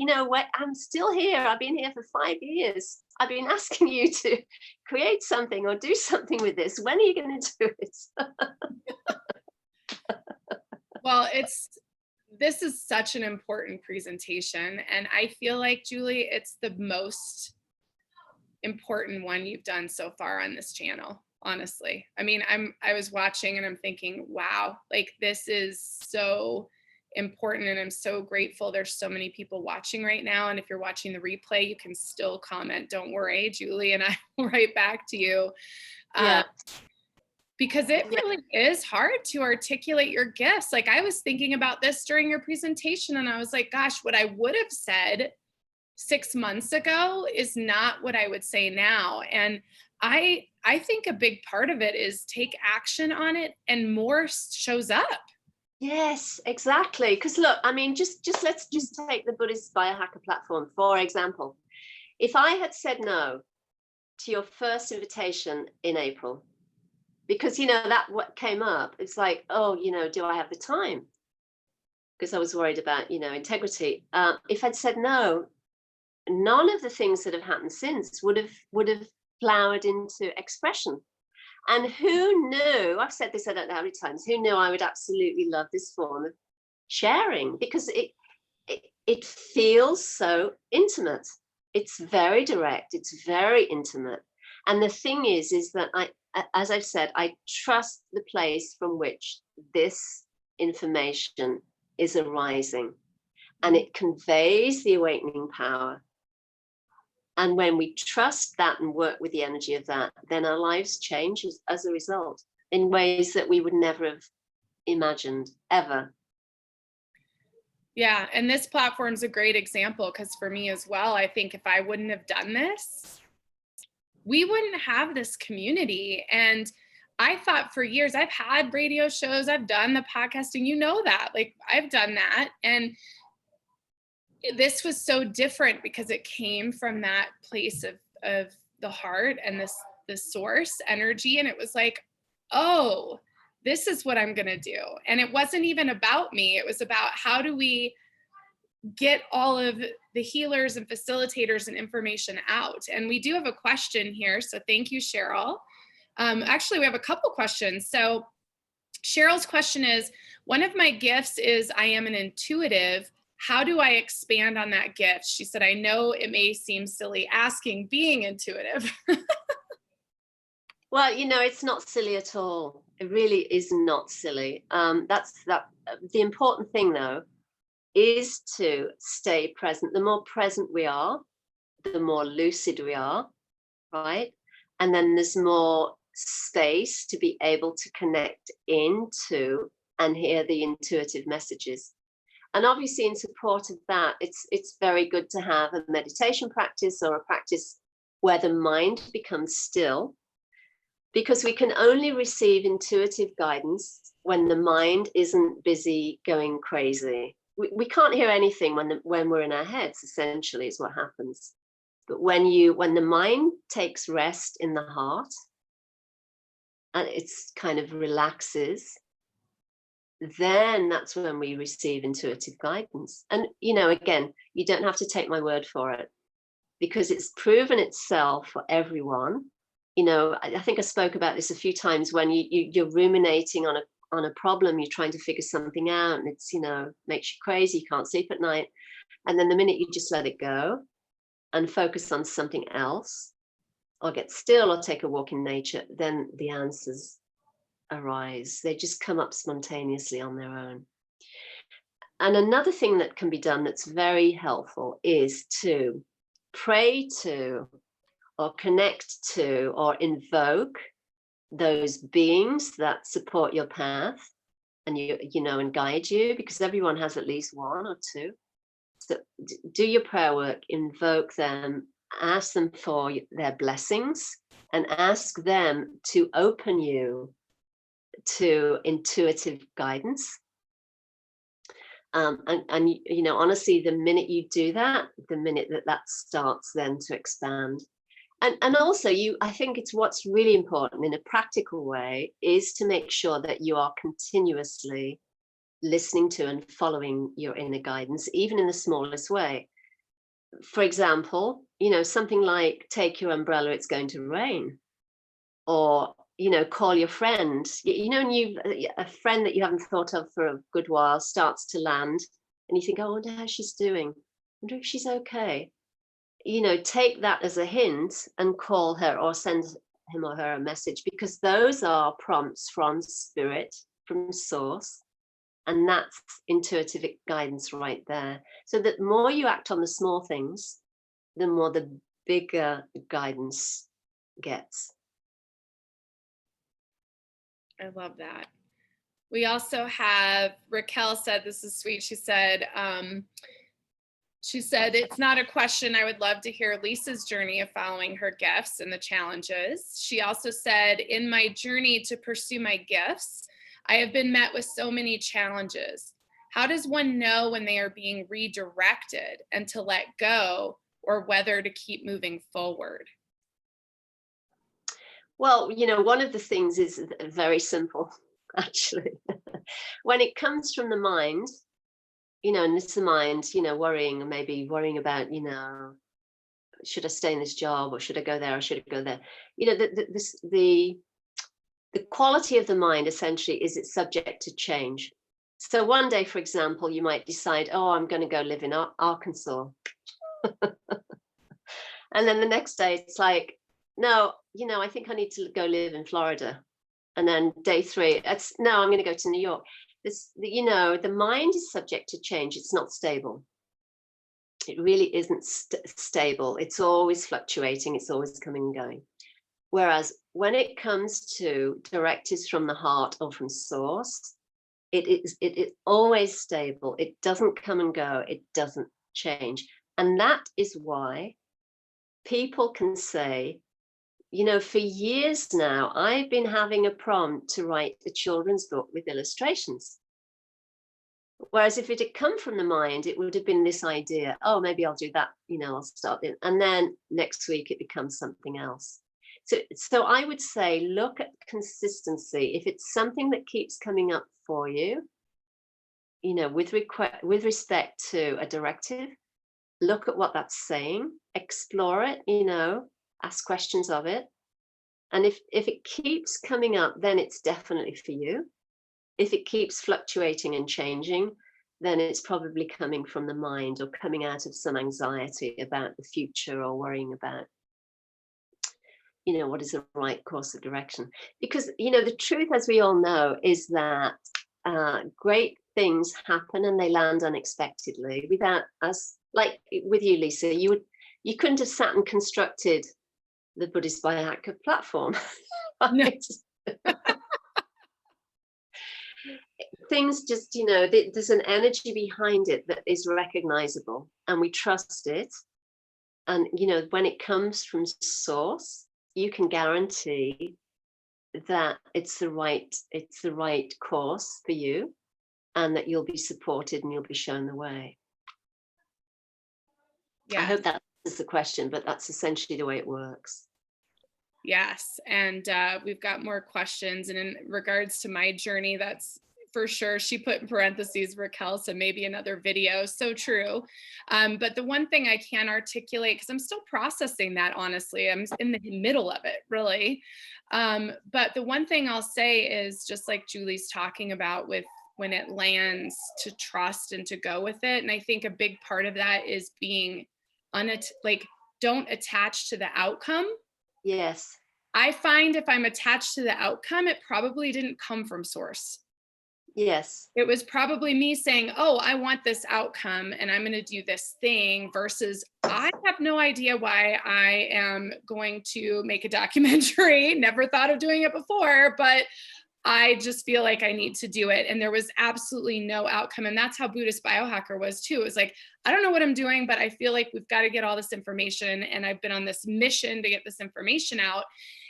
B: I'm still here. I've been here for 5 years. I've been asking you to create something or do something with this. When are you going to do it?
A: Well, this is such an important presentation. And I feel like, Julie, it's the most important one you've done so far on this channel, honestly. I mean, I was watching and I'm thinking, wow, like this is so important. And I'm so grateful there's so many people watching right now. And if you're watching the replay, you can still comment. Don't worry, Julie, and I will write back to you.
B: Yeah.
A: Because it really is hard to articulate your gifts. Like I was thinking about this during your presentation and I was like, gosh, what I would have said 6 months ago is not what I would say now. And I think a big part of it is take action on it and more shows up.
B: Yes, exactly. Because look, I mean, let's take the Buddhist biohacker platform, for example. If I had said no to your first invitation in April, because that what came up, it's like, oh, do I have the time? Because I was worried about integrity. If I'd said no, none of the things that have happened since would have flowered into expression. And who knew? I've said this I don't know how many times. Who knew I would absolutely love this form of sharing, because it feels so intimate. It's very direct. It's very intimate. And the thing is that as I've said, I trust the place from which this information is arising, and it conveys the awakening power. And when we trust that and work with the energy of that, then our lives change as a result in ways that we would never have imagined ever.
A: Yeah, and this platform's a great example, because for me as well, I think if I wouldn't have done this, we wouldn't have this community. And I thought for years, I've had radio shows, I've done the podcasting, that, like I've done that. And this was so different because it came from that place of the heart and the source energy. And it was like, oh, this is what I'm going to do. And it wasn't even about me. It was about how do we get all of the healers and facilitators and information out. And we do have a question here. So thank you, Cheryl. Actually, we have a couple questions. So Cheryl's question is, one of my gifts is I am an intuitive. How do I expand on that gift? She said, I know it may seem silly asking being intuitive.
B: Well, it's not silly at all. It really is not silly. The important thing, though, is to stay present. The more present we are, the more lucid we are, right? And then there's more space to be able to connect into and hear the intuitive messages. And obviously, in support of that, it's very good to have a meditation practice or a practice where the mind becomes still, because we can only receive intuitive guidance when the mind isn't busy going crazy. We can't hear anything when we're in our heads, essentially, is what happens. But when the mind takes rest in the heart and it's kind of relaxes, then that's when we receive intuitive guidance. And, again, you don't have to take my word for it, because it's proven itself for everyone. I think I spoke about this a few times. When you're ruminating on a problem, you're trying to figure something out, and it's, makes you crazy, you can't sleep at night. And then the minute you just let it go and focus on something else, or get still, or take a walk in nature, then the answers arise. They just come up spontaneously on their own. And another thing that can be done that's very helpful is to pray to, or connect to, or invoke those beings that support your path and and guide you, because everyone has at least one or two. So do your prayer work, invoke them, ask them for their blessings, and ask them to open you to intuitive guidance. And honestly, the minute you do that, the minute that starts then to expand. And also, I think it's what's really important in a practical way is to make sure that you are continuously listening to and following your inner guidance, even in the smallest way. For example, something like, take your umbrella, it's going to rain. Or, call your friend, and a friend that you haven't thought of for a good while starts to land, and you think, oh, I wonder how she's doing. I wonder if she's okay. Take that as a hint and call her, or send him or her a message, because those are prompts from spirit, from source. And that's intuitive guidance right there. So that more you act on the small things, the more the bigger guidance gets.
A: I love that. We also have, Raquel said, this is sweet. She said, it's not a question. I would love to hear Lisa's journey of following her gifts and the challenges. She also said, in my journey to pursue my gifts, I have been met with so many challenges. How does one know when they are being redirected and to let go, or whether to keep moving forward?
B: Well, one of the things is very simple, actually. When it comes from the mind, and it's the mind, worrying, maybe worrying about, should I stay in this job, or should I go there, or should I go there? The quality of the mind essentially is it's subject to change. So one day, for example, you might decide, oh, I'm going to go live in Arkansas. And then the next day it's like, no, I think I need to go live in Florida. And then day 3, no, I'm going to go to New York. The mind is subject to change. It's not stable. It really isn't stable. It's always fluctuating. It's always coming and going. Whereas when it comes to directives from the heart or from source, it is always stable. It doesn't come and go. It doesn't change. And that is why people can say, for years now, I've been having a prompt to write a children's book with illustrations. Whereas if it had come from the mind, it would have been this idea, oh, maybe I'll do that, I'll start it. And then next week it becomes something else. So I would say, look at consistency. If it's something that keeps coming up for you, with respect to a directive, look at what that's saying, explore it, ask questions of it. And if it keeps coming up, then it's definitely for you. If it keeps fluctuating and changing, then it's probably coming from the mind, or coming out of some anxiety about the future, or worrying about, what is the right course of direction. Because, the truth, as we all know, is that great things happen and they land unexpectedly without us. Like with you, Lisa, you couldn't have sat and constructed the Buddhist biohacker platform. Right? No. Things just, there's an energy behind it that is recognizable, and we trust it. And, when it comes from source, you can guarantee that it's the right course for you, and that you'll be supported and you'll be shown the way. I
A: Yes.
B: hope that is the question, but that's essentially the way it works.
A: Yes. And we've got more questions. And in regards to my journey, that's for sure. She put in parentheses, Raquel, so maybe another video. So true. But the one thing I can articulate, because I'm still processing that, honestly, I'm in the middle of it, really. But the one thing I'll say is, just like Julie's talking about with when it lands, to trust and to go with it. And I think a big part of that is being don't attach to the outcome.
B: Yes.
A: I find if I'm attached to the outcome, it probably didn't come from source.
B: Yes.
A: It was probably me saying, oh, I want this outcome and I'm going to do this thing, versus I have no idea why I am going to make a documentary. Never thought of doing it before, but I just feel like I need to do it. And there was absolutely no outcome. And that's how Buddhist Biohacker was too. It was like, I don't know what I'm doing, but I feel like we've got to get all this information. And I've been on this mission to get this information out.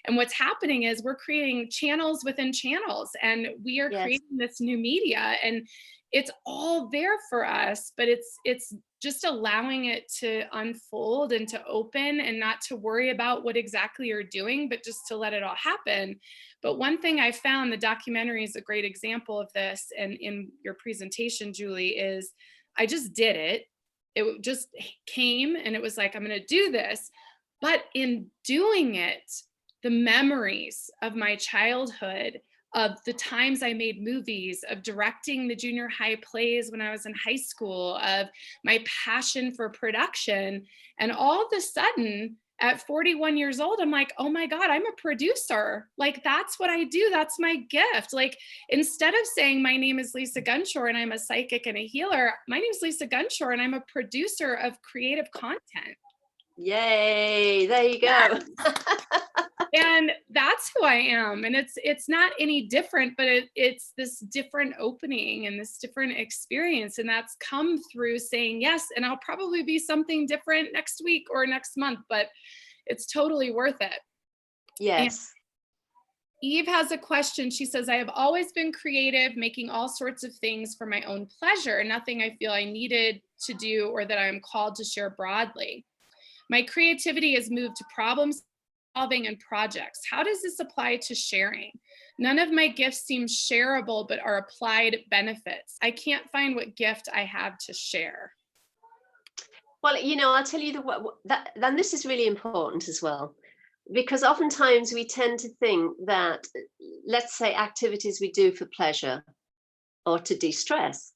A: And what's happening is we're creating channels within channels, and we are
B: Yes.
A: creating this new media, and it's all there for us, but it's just allowing it to unfold and to open, and not to worry about what exactly you're doing, but just to let it all happen. But one thing I found, the documentary is a great example of this, and in your presentation, Julie, is I just did it. It just came and it was like, I'm going to do this. But in doing it, the memories of my childhood, of the times I made movies, of directing the junior high plays when I was in high school, of my passion for production. And all of a sudden, at 41 years old, I'm like, oh my God, I'm a producer. Like, that's what I do. That's my gift. Like, instead of saying my name is Lisa Gunshore and I'm a psychic and a healer, my name is Lisa Gunshore and I'm a producer of creative content.
B: Yay, there you go.
A: And that's who I am. And it's not any different, but it's this different opening and this different experience. And that's come through saying yes. And I'll probably be something different next week or next month, but it's totally worth it.
B: Yes.
A: And Eve has a question. She says, I have always been creative, making all sorts of things for my own pleasure, nothing I feel I needed to do or that I'm called to share broadly. My creativity has moved to problem solving and projects. How does this apply to sharing? None of my gifts seem shareable, but are applied benefits. I can't find what gift I have to share.
B: Well, I'll tell you then this is really important as well, because oftentimes we tend to think that, let's say, activities we do for pleasure or to de-stress,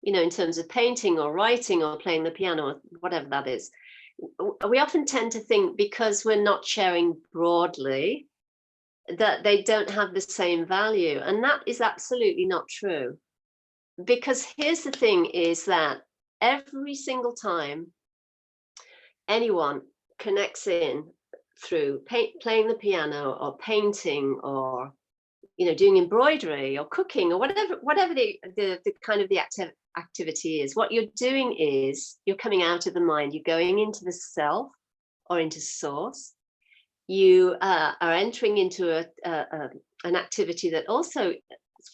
B: in terms of painting or writing or playing the piano or whatever that is, we often tend to think because we're not sharing broadly that they don't have the same value. And that is absolutely not true. Because here's the thing, is that every single time anyone connects in through playing the piano or painting or doing embroidery or cooking or whatever the kind of the activity is, what you're doing is you're coming out of the mind, you're going into the self or into source. You are entering into an activity that also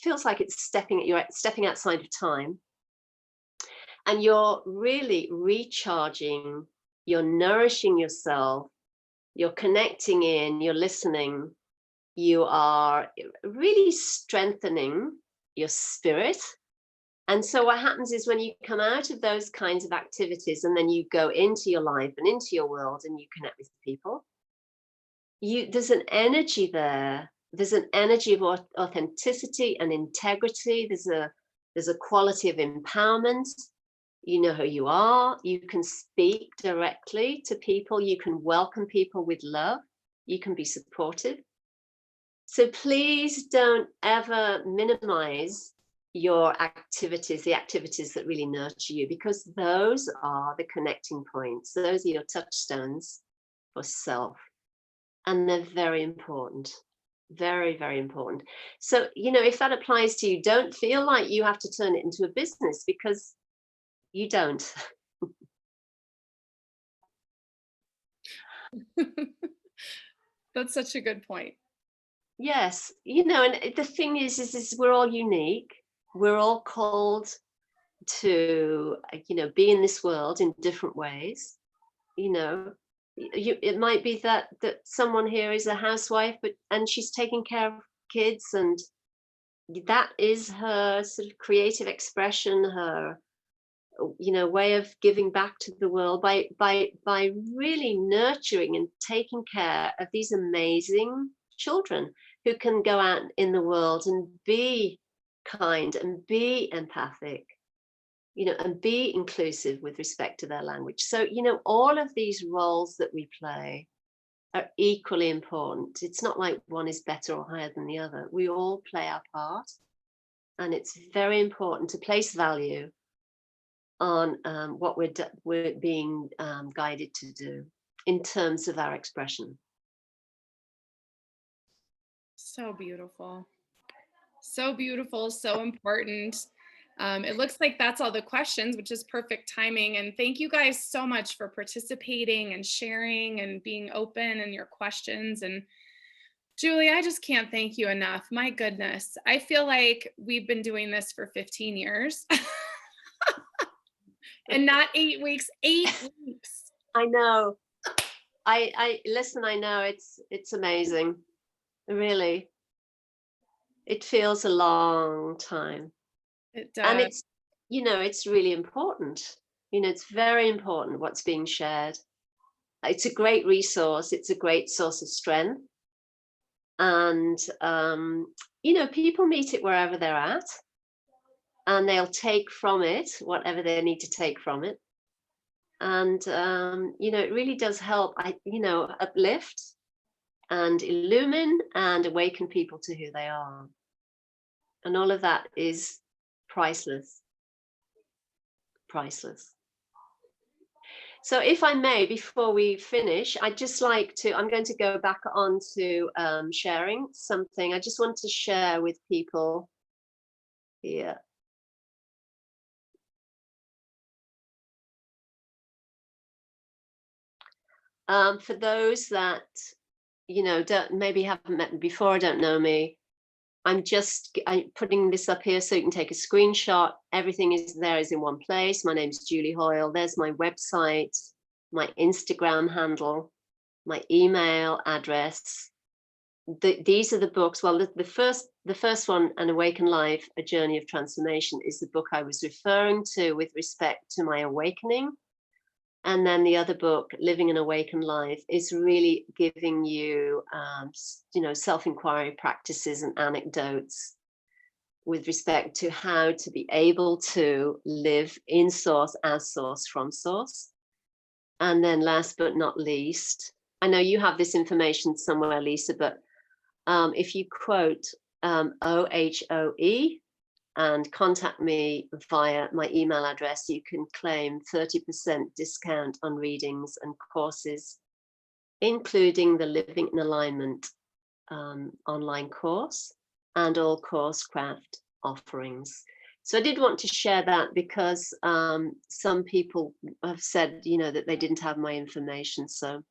B: feels like you're stepping outside of time, and you're really recharging, you're nourishing yourself, you're connecting in, you're listening, you are really strengthening your spirit. And so what happens is, when you come out of those kinds of activities and then you go into your life and into your world and you connect with people, there's an energy there. There's an energy of authenticity and integrity. There's a quality of empowerment. You know who you are. You can speak directly to people. You can welcome people with love. You can be supportive. So please don't ever minimize your activities, the activities that really nurture you, because those are the connecting points. Those are your touchstones for self. And they're very important. Very, very important. So, if that applies to you, don't feel like you have to turn it into a business, because you don't.
A: That's such a good point.
B: Yes, you know, and the thing is we're all unique. We're all called to, be in this world in different ways. You know, it might be that someone here is a housewife, and she's taking care of kids, and that is her sort of creative expression, her way of giving back to the world by really nurturing and taking care of these amazing children who can go out in the world and be kind and be empathic, and be inclusive with respect to their language. So, all of these roles that we play are equally important. It's not like one is better or higher than the other. We all play our part, and it's very important to place value on what we're being guided to do in terms of our expression.
A: So beautiful. So beautiful, so important. It looks like that's all the questions, which is perfect timing. And thank you guys so much for participating and sharing and being open and your questions. And Julie, I just can't thank you enough. My goodness. I feel like we've been doing this for 15 years and not 8 weeks, 8 weeks.
B: I know. I listen, I know it's amazing. Really. It feels a long time.
A: It
B: And
A: does.
B: it's really important. It's very important what's being shared. It's a great resource. It's a great source of strength. And, people meet it wherever they're at, and they'll take from it whatever they need to take from it. And, it really does help, uplift and illumine and awaken people to who they are. And all of that is priceless, priceless. So if I may, before we finish, I'm going to go back on to sharing something. I just want to share with people here. For those that, maybe haven't met me before, don't know me, I'm putting this up here so you can take a screenshot. Everything is in one place. My name is Julie Hoyle. There's my website, my Instagram handle, my email address. These are the books. Well, the first one, An Awakened Life, A Journey of Transformation, is the book I was referring to with respect to my awakening. And then the other book, Living an Awakened Life, is really giving you, self-inquiry practices and anecdotes with respect to how to be able to live in source, as source, from source. And then last but not least, I know you have this information somewhere, Lisa, but if you quote OHOE, and contact me via my email address, you can claim 30% discount on readings and courses, including the Living in Alignment online course and all Coursecraft offerings. So I did want to share that because some people have said, that they didn't have my information. So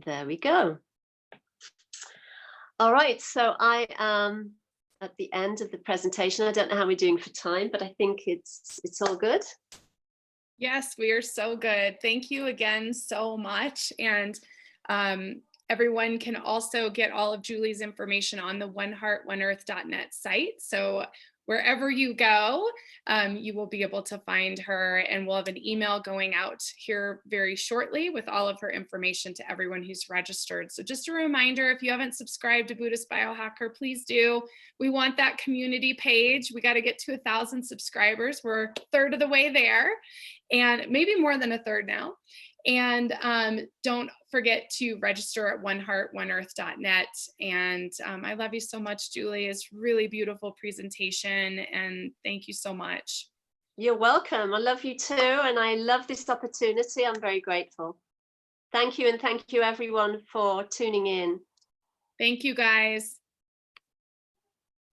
B: there we go. All right, so I am at the end of the presentation. I don't know how we're doing for time, but I think it's all good.
A: Yes, we are so good. Thank you again so much. And everyone can also get all of Julie's information on the oneheartoneearth.net site. So wherever you go, you will be able to find her, and we'll have an email going out here very shortly with all of her information to everyone who's registered. So just a reminder, if you haven't subscribed to Buddhist Biohacker, please do. We want that community page. We got to get to 1,000 subscribers. We're a third of the way there, and maybe more than a third now. And don't forget to register at oneheartoneearth.net. And I love you so much, Julie. It's really beautiful presentation. And thank you so much.
B: You're welcome. I love you too. And I love this opportunity. I'm very grateful. Thank you. And thank you, everyone, for tuning in.
A: Thank you, guys.